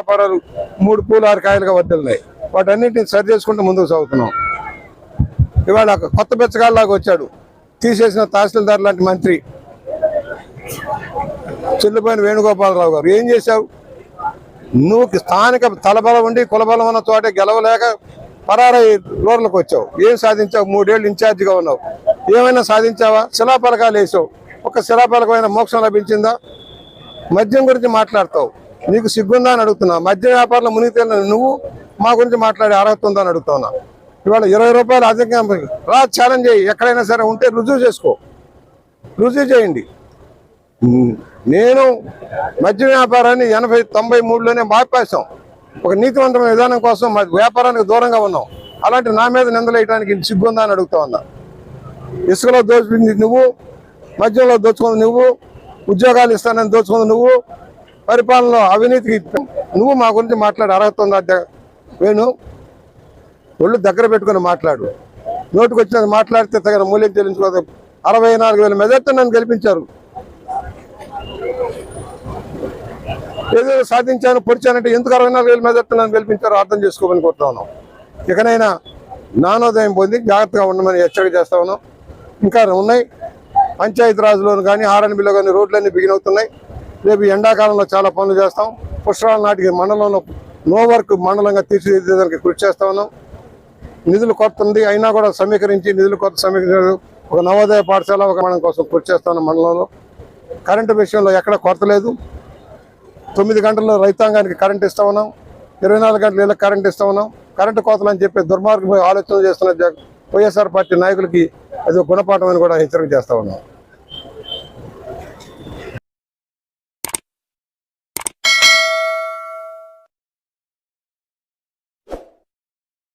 వ్యాపారాలు 3 పూలు 6 కాయలుగా వడ్డున్నాయి. వాటన్నింటిని సరి చేసుకుంటూ ముందుకు సాగుతున్నాం. ఇవాళ కొత్త బెచ్చగాళ్ళలాగా వచ్చాడు తీసేసిన తహసీల్దార్ లాంటి మంత్రి చెల్లిపోయిన వేణుగోపాలరావు గారు. ఏం చేశావు నువ్వు? స్థానిక తలబలం ఉండి కులబలం ఉన్న చోట గెలవలేక పరారై రోడ్లకు వచ్చావు. ఏం సాధించావు? 3 ఏళ్ళు ఇన్ఛార్జిగా ఉన్నావు. ఏమైనా సాధించావా? శిలాపలకాలు వేసావు. ఒక శిలాపలకమైన మోక్షం లభించిందా? మద్యం గురించి మాట్లాడతావు. నీకు సిగ్గుందా అని అడుగుతున్నా. మద్య వ్యాపారంలో మునిగి తేలిన నువ్వు మా గురించి మాట్లాడే అర్హత ఉందా అని అడుగుతున్నా. ఇవాళ 20 రూపాయలు అధికంగా రా ఛాలెంజ్ చేయి. ఎక్కడైనా సరే ఉంటే రుజువు చేసుకో, రుజువు చేయండి. నేను మద్య వ్యాపారాన్ని 80-93లోనే మాపేశాం. ఒక నీతివంతమైన విధానం కోసం వ్యాపారానికి దూరంగా ఉన్నాం. అలాంటి నా మీద నిందలేయడానికి సిగ్గుందా అని అడుగుతా ఉన్నా. ఇసుకలో దోచుకుంది నువ్వు, మద్యంలో దోచుకుంది నువ్వు, ఉద్యోగాలు ఇస్తానని దోచుకుంది నువ్వు, పరిపాలనలో అవినీతికి నువ్వు మా గురించి మాట్లాడే అర్హత ఉందా? వేణు ఒళ్ళు దగ్గర పెట్టుకుని మాట్లాడు. నోటుకు వచ్చినది మాట్లాడితే తగిన మూల్యం చెల్లించుకోదు. 64,000 మెజార్టీ నన్ను గెలిపించారు. ఏదో సాధించాను పొడిచానంటే ఎందుకు 64,000 మెజార్టీ నన్ను గెలిపించారో అర్థం చేసుకోమని కోరుతా ఉన్నాం. ఇకనైనా జ్ఞానోదయం పొంది జాగ్రత్తగా ఉండమని హెచ్చరిక చేస్తా ఉన్నాం. ఇంకా ఉన్నాయి. పంచాయతీరాజ్లోను కానీ ఆర్ఎన్బిలో కానీ రోడ్లన్నీ బిగినవుతున్నాయి. రేపు ఎండాకాలంలో చాలా పనులు చేస్తాం. పుష్కరాల నాటికి మండలంలో నో వర్క్ మండలంగా తీర్చిదిద్దడానికి కృషి చేస్తా ఉన్నాం. నిధులు కొరత ఉంది, అయినా కూడా సమీకరించి నిధులు కొరత సమీకరించారు. ఒక నవోదయ పాఠశాల ఒక మండలం కోసం కృషి చేస్తా ఉన్నాం. మండలంలో కరెంటు విషయంలో ఎక్కడ కొరత లేదు. 9 గంటల్లో రైతాంగానికి కరెంట్ ఇస్తా ఉన్నాం. 24 గంటలు ఇళ్ళకి కరెంట్ ఇస్తా ఉన్నాం. కరెంటు కోతలు అని చెప్పి దుర్మార్గం ఆలోచన చేస్తున్న వైఎస్ఆర్ పార్టీ నాయకులకి అది గుణపాఠం అని కూడా హెచ్చరిక చేస్తా ఉన్నాం.